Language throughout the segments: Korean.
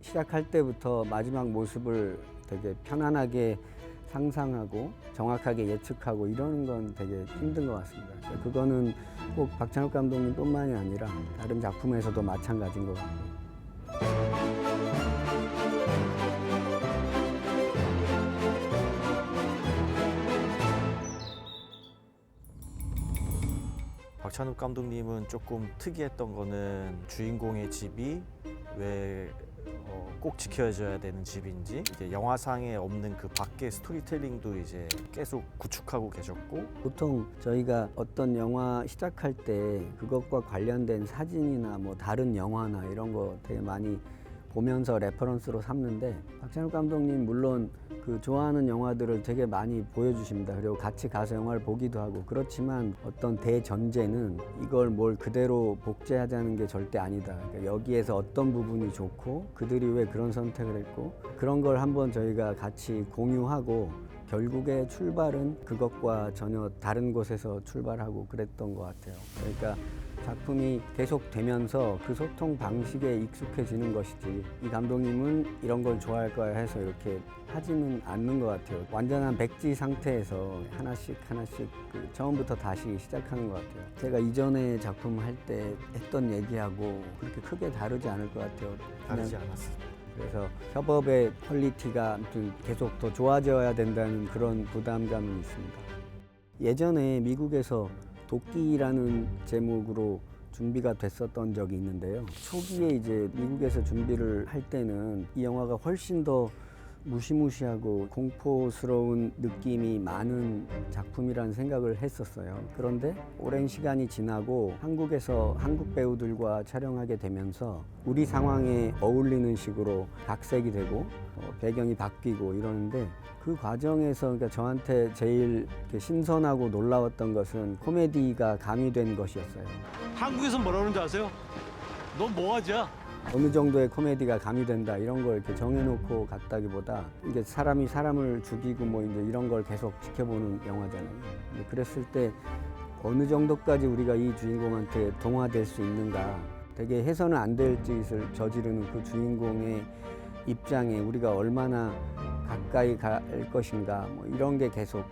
시작할 때부터 마지막 모습을 되게 편안하게 상상하고 정확하게 예측하고 이러는 건 되게 힘든 것 같습니다. 그거는 꼭 박찬욱 감독님뿐만이 아니라 다른 작품에서도 마찬가지인 것 같고. 박찬욱 감독님은 조금 특이했던 거는 주인공의 집이 왜 꼭 지켜져야 되는 집인지 이제 영화상에 없는 그 밖의 스토리텔링도 이제 계속 구축하고 계셨고, 보통 저희가 어떤 영화 시작할 때 그것과 관련된 사진이나 뭐 다른 영화나 이런 거 되게 많이 보면서 레퍼런스로 삼는데, 박찬욱 감독님 물론 그 좋아하는 영화들을 되게 많이 보여주십니다. 그리고 같이 가서 영화를 보기도 하고, 그렇지만 어떤 대전제는 이걸 뭘 그대로 복제하자는 게 절대 아니다. 그러니까 여기에서 어떤 부분이 좋고 그들이 왜 그런 선택을 했고, 그런 걸 한번 저희가 같이 공유하고 결국에 출발은 그것과 전혀 다른 곳에서 출발하고 그랬던 것 같아요. 그러니까 작품이 계속되면서 그 소통 방식에 익숙해지는 것이지, 이 감독님은 이런 걸 좋아할 거야 해서 이렇게 하지는 않는 것 같아요. 완전한 백지 상태에서 하나씩 그 처음부터 다시 시작하는 것 같아요. 제가 이전에 작품 할 때 했던 얘기하고 그렇게 크게 다르지 않을 것 같아요. 다르지 않았습니다. 그래서 협업의 퀄리티가 아무튼 계속 더 좋아져야 된다는 그런 부담감이 있습니다. 예전에 미국에서 도끼라는 제목으로 준비가 됐었던 적이 있는데요. 초기에 이제 미국에서 준비를 할 때는 이 영화가 훨씬 더 무시무시하고 공포스러운 느낌이 많은 작품이라는 생각을 했었어요. 그런데 오랜 시간이 지나고 한국에서 한국 배우들과 촬영하게 되면서 우리 상황에 어울리는 식으로 각색이 되고 배경이 바뀌고 이러는데, 그 과정에서 그러니까 저한테 제일 신선하고 놀라웠던 것은 코미디가 가미된 것이었어요. 한국에서 뭐라 그러는지 아세요? 넌 뭐하지야? 어느 정도의 코미디가 가미된다 이런 걸 이렇게 정해놓고 갔다기보다, 이게 사람이 사람을 죽이고 뭐 이제 이런 걸 계속 지켜보는 영화잖아요. 근데 그랬을 때 어느 정도까지 우리가 이 주인공한테 동화될 수 있는가, 되게 해서는 안 될 짓을 저지르는 그 주인공의 입장에 우리가 얼마나 가까이 갈 것인가, 뭐 이런 게 계속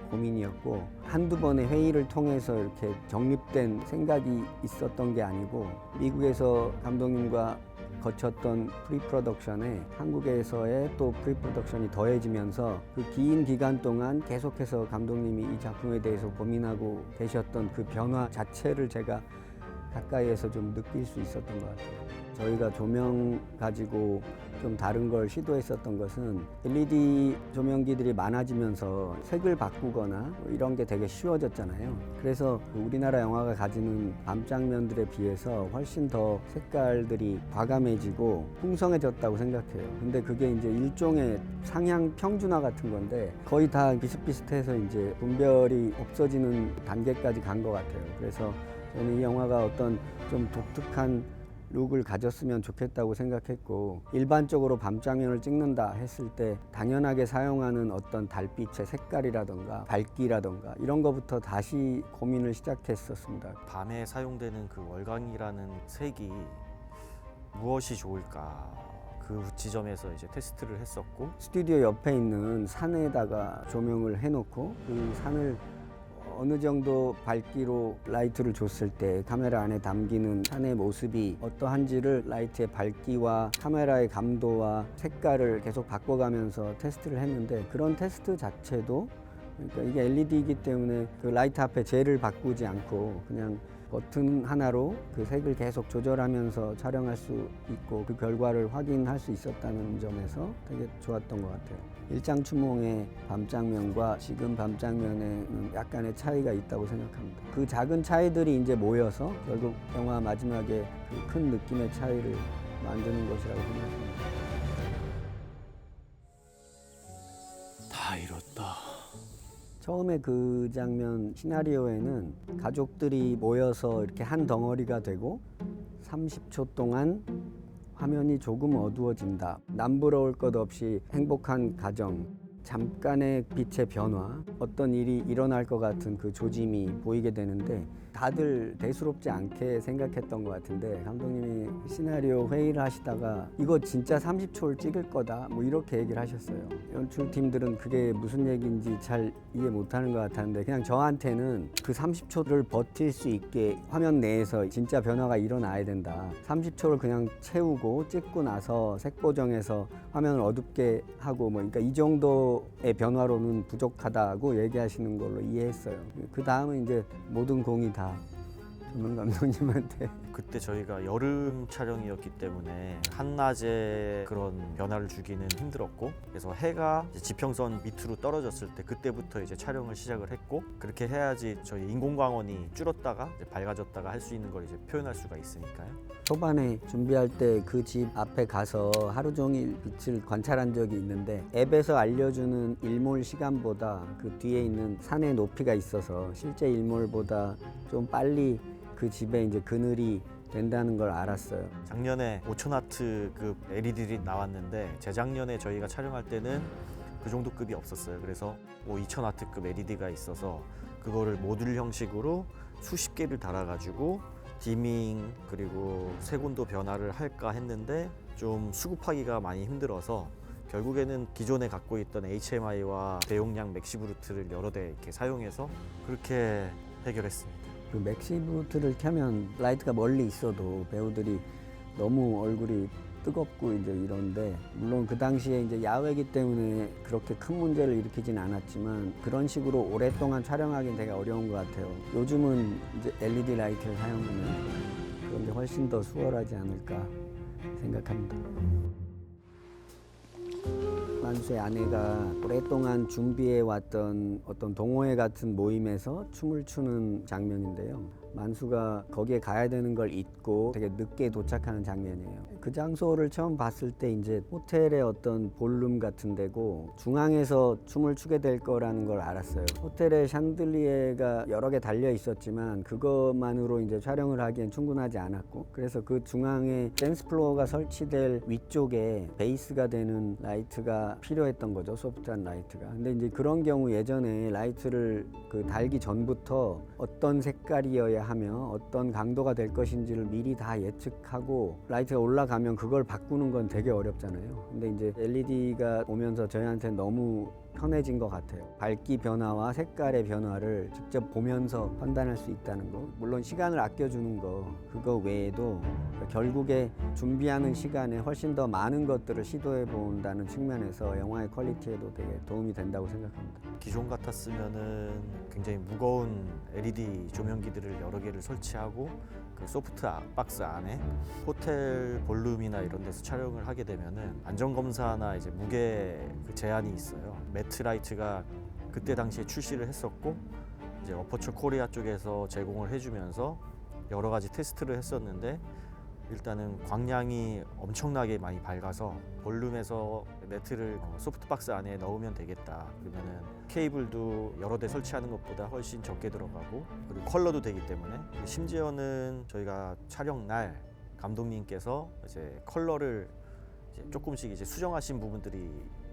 고민이었고, 한두 번의 회의를 통해서 이렇게 정립된 생각이 있었던 게 아니고, 미국에서 감독님과 거쳤던 프리프로덕션에 한국에서의 또 프리프로덕션이 더해지면서 그 긴 기간 동안 계속해서 감독님이 이 작품에 대해서 고민하고 계셨던 그 변화 자체를 제가 가까이에서 좀 느낄 수 있었던 것 같아요. 저희가 조명 가지고 좀 다른 걸 시도했었던 것은, LED 조명기들이 많아지면서 색을 바꾸거나 뭐 이런 게 되게 쉬워졌잖아요. 그래서 우리나라 영화가 가지는 밤 장면들에 비해서 훨씬 더 색깔들이 과감해지고 풍성해졌다고 생각해요. 근데 그게 이제 일종의 상향 평준화 같은 건데, 거의 다 비슷비슷해서 이제 분별이 없어지는 단계까지 간 것 같아요. 그래서 저는 이 영화가 어떤 좀 독특한 룩을 가졌으면 좋겠다고 생각했고, 일반적으로 밤 장면을 찍는다 했을 때 당연하게 사용하는 어떤 달빛의 색깔이라던가 밝기라던가 이런 거부터 다시 고민을 시작했었습니다. 밤에 사용되는 그 월광이라는 색이 무엇이 좋을까, 그 지점에서 이제 테스트를 했었고, 스튜디오 옆에 있는 산에다가 조명을 해놓고 그 산을 어느 정도 밝기로 라이트를 줬을 때 카메라 안에 담기는 산의 모습이 어떠한지를 라이트의 밝기와 카메라의 감도와 색깔을 계속 바꿔가면서 테스트를 했는데, 그런 테스트 자체도, 그러니까 이게 LED이기 때문에 그 라이트 앞에 젤을 바꾸지 않고 그냥 버튼 하나로 그 색을 계속 조절하면서 촬영할 수 있고 그 결과를 확인할 수 있었다는 점에서 되게 좋았던 것 같아요. 일장추몽의 밤 장면과 지금 밤 장면에는 약간의 차이가 있다고 생각합니다. 그 작은 차이들이 이제 모여서 결국 영화 마지막에 그 큰 느낌의 차이를 만드는 것이라고 생각합니다. 다 잃었다. 처음에 그 장면 시나리오에는 가족들이 모여서 이렇게 한 덩어리가 되고 30초 동안 화면이 조금 어두워진다. 남부러울 것 없이 행복한 가정, 잠깐의 빛의 변화, 어떤 일이 일어날 것 같은 그 조짐이 보이게 되는데, 다들 대수롭지 않게 생각했던 것 같은데 감독님이 시나리오 회의를 하시다가 이거 진짜 30초를 찍을 거다 뭐 이렇게 얘기를 하셨어요. 연출팀들은 그게 무슨 얘기인지 잘 이해 못하는 것 같았는데 그냥 저한테는 그 30초를 버틸 수 있게 화면 내에서 진짜 변화가 일어나야 된다. 30초를 그냥 채우고 찍고 나서 색 보정해서 화면을 어둡게 하고 뭐 그러니까 이 정도의 변화로는 부족하다고 얘기하시는 걸로 이해했어요. 그 다음은 이제 모든 공이 다 조명 감독님한테. 그때 저희가 여름 촬영이었기 때문에 한낮에 그런 변화를 주기는 힘들었고, 그래서 해가 이제 지평선 밑으로 떨어졌을 때 그때부터 이제 촬영을 시작을 했고, 그렇게 해야지 저희 인공광원이 줄었다가 이제 밝아졌다가 할 수 있는 걸 이제 표현할 수가 있으니까요. 초반에 준비할 때 그 집 앞에 가서 하루 종일 빛을 관찰한 적이 있는데 앱에서 알려주는 일몰 시간보다 그 뒤에 있는 산의 높이가 있어서 실제 일몰보다 좀 빨리 그 집에 이제 그늘이 된다는 걸 알았어요. 작년에 5000와트급 LED들이 나왔는데 재작년에 저희가 촬영할 때는 그 정도 급이 없었어요. 그래서 2000와트급 LED가 있어서 그거를 모듈 형식으로 수십 개를 달아가지고 디밍 그리고 색온도 변화를 할까 했는데 좀 수급하기가 많이 힘들어서 결국에는 기존에 갖고 있던 HMI와 대용량 맥시브루트를 여러 대 이렇게 사용해서 그렇게 해결했습니다. 그 맥시브루트를 켜면 라이트가 멀리 있어도 배우들이 너무 얼굴이 뜨겁고 이제 이런데 물론 그 당시에 이제 야외이기 때문에 그렇게 큰 문제를 일으키진 않았지만 그런 식으로 오랫동안 촬영하기는 되게 어려운 것 같아요. 요즘은 이제 LED 라이트를 사용하면 그런 게 훨씬 더 수월하지 않을까 생각합니다. 만수의 아내가 오랫동안 준비해 왔던 어떤 동호회 같은 모임에서 춤을 추는 장면인데요. 만수가 거기에 가야 되는 걸 잊고 되게 늦게 도착하는 장면이에요. 그 장소를 처음 봤을 때 이제 호텔의 어떤 볼룸 같은 데고 중앙에서 춤을 추게 될 거라는 걸 알았어요. 호텔에 샹들리에가 여러 개 달려 있었지만 그것만으로 이제 촬영을 하기엔 충분하지 않았고 그래서 그 중앙에 댄스 플로어가 설치될 위쪽에 베이스가 되는 라이트가 필요했던 거죠. 소프트한 라이트가. 근데 이제 그런 경우 예전에 라이트를 그 달기 전부터 어떤 색깔이어야 하며 어떤 강도가 될 것인지를 미리 다 예측하고 라이트가 올라가면 그걸 바꾸는 건 되게 어렵잖아요. 근데 이제 LED가 오면서 저희한테 너무 편해진 것 같아요. 밝기 변화와 색깔의 변화를 직접 보면서 판단할 수 있다는 거. 물론 시간을 아껴주는 거 그거 외에도 결국에 준비하는 시간에 훨씬 더 많은 것들을 시도해 본다는 측면에서 영화의 퀄리티에도 되게 도움이 된다고 생각합니다. 기존 같았으면은 굉장히 무거운 LED 조명기들을 여러 개를 설치하고 그 소프트 박스 안에 호텔 볼룸이나 이런 데서 촬영을 하게 되면은 안전검사나 이제 무게 그 제한이 있어요. 매트 라이트가 그때 당시에 출시를 했었고 이제 어퍼처 코리아 쪽에서 제공을 해주면서 여러 가지 테스트를 했었는데 일단은 광량이 엄청나게 많이 밝아서 볼룸에서 매트를 소프트박스 안에 넣으면 되겠다. 그러면은 케이블도 여러 대 설치하는 것보다 훨씬 적게 들어가고 그리고 컬러도 되기 때문에 심지어는 저희가 촬영 날 감독님께서 이제 컬러를 이제 조금씩 이제 수정하신 부분들이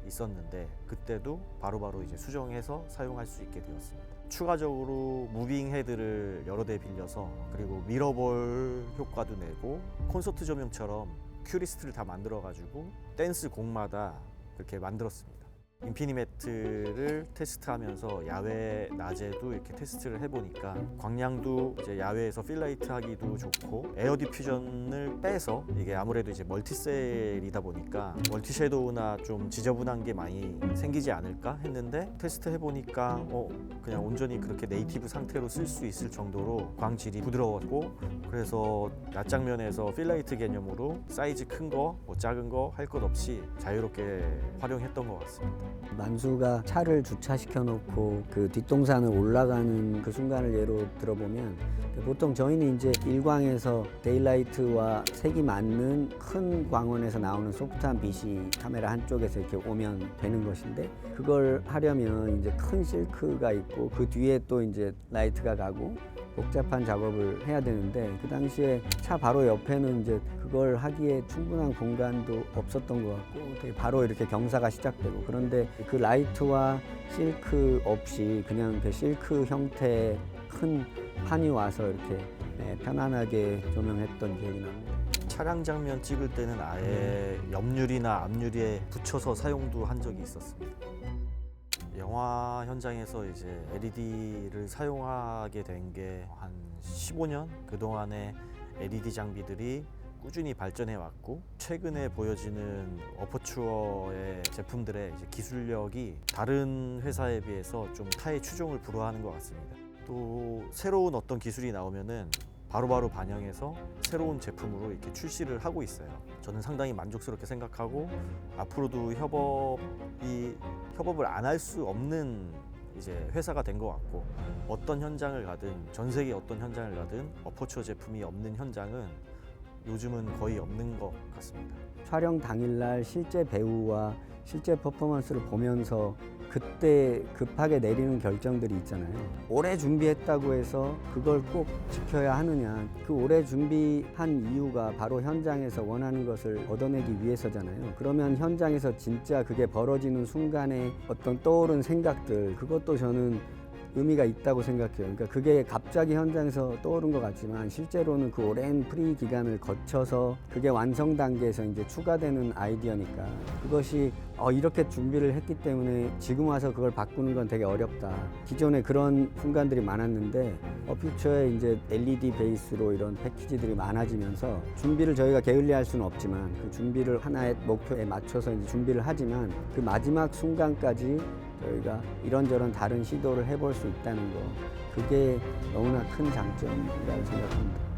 있었는데 그때도 바로바로 이제 수정해서 사용할 수 있게 되었습니다. 추가적으로 무빙 헤드를 여러 대 빌려서 그리고 미러볼 효과도 내고 콘서트 조명처럼 큐리스트를 다 만들어 가지고 댄스 곡마다 그렇게 만들었습니다. 인피니매트를 테스트하면서 야외 낮에도 이렇게 테스트를 해보니까 광량도 이제 야외에서 필라이트 하기도 좋고 에어 디퓨전을 빼서 이게 아무래도 이제 멀티셀이다 보니까 멀티 섀도우나 좀 지저분한 게 많이 생기지 않을까 했는데 테스트 해보니까 그냥 온전히 그렇게 네이티브 상태로 쓸 수 있을 정도로 광질이 부드러웠고 그래서 낮 장면에서 필라이트 개념으로 사이즈 큰 거, 뭐 작은 거 할 것 없이 자유롭게 활용했던 것 같습니다. 만수가 차를 주차시켜 놓고 그 뒷동산을 올라가는 그 순간을 예로 들어보면 보통 저희는 이제 일광에서 데일라이트와 색이 맞는 큰 광원에서 나오는 소프트한 빛이 카메라 한쪽에서 이렇게 오면 되는 것인데 그걸 하려면 이제 큰 실크가 있고 그 뒤에 또 이제 라이트가 가고 복잡한 작업을 해야 되는데 그 당시에 차 바로 옆에는 이제 그걸 하기에 충분한 공간도 없었던 것 같고 되게 바로 이렇게 경사가 시작되고 그런데 그 라이트와 실크 없이 그냥 그 실크 형태의 큰 판이 와서 이렇게 편안하게 조명했던 기억이 납니다. 차량 장면 찍을 때는 아예 옆유리나 앞유리에 붙여서 사용도 한 적이 있었습니다. 영화 현장에서 이제 LED를 사용하게 된 게 한 15년? 그동안에 LED 장비들이 꾸준히 발전해 왔고 최근에 보여지는 어퍼추어의 제품들의 이제 기술력이 다른 회사에 비해서 좀 타의 추종을 불허하는 것 같습니다. 또 새로운 어떤 기술이 나오면은 바로바로 반영해서 새로운 제품으로 이렇게 출시를 하고 있어요. 저는 상당히 만족스럽게 생각하고 앞으로도 협업을 안 할 수 없는 이제 회사가 된 것 같고 어떤 현장을 가든 전 세계 어떤 현장을 가든 어퍼추어 제품이 없는 현장은 요즘은 거의 없는 것 같습니다. 촬영 당일날 실제 배우와 실제 퍼포먼스를 보면서 그때 급하게 내리는 결정들이 있잖아요. 오래 준비했다고 해서 그걸 꼭 지켜야 하느냐. 그 오래 준비한 이유가 바로 현장에서 원하는 것을 얻어내기 위해서잖아요. 그러면 현장에서 진짜 그게 벌어지는 순간에 어떤 떠오른 생각들, 그것도 저는 의미가 있다고 생각해요. 그러니까 그게 갑자기 현장에서 떠오른 것 같지만 실제로는 그 오랜 프리 기간을 거쳐서 그게 완성 단계에서 이제 추가되는 아이디어니까 그것이 이렇게 준비를 했기 때문에 지금 와서 그걸 바꾸는 건 되게 어렵다. 기존에 그런 순간들이 많았는데 어퓨처에 이제 LED 베이스로 이런 패키지들이 많아지면서 준비를 저희가 게을리할 수는 없지만 그 준비를 하나의 목표에 맞춰서 이제 준비를 하지만 그 마지막 순간까지 저희가 이런저런 다른 시도를 해볼 수 있다는 거, 그게 너무나 큰 장점이라고 생각합니다.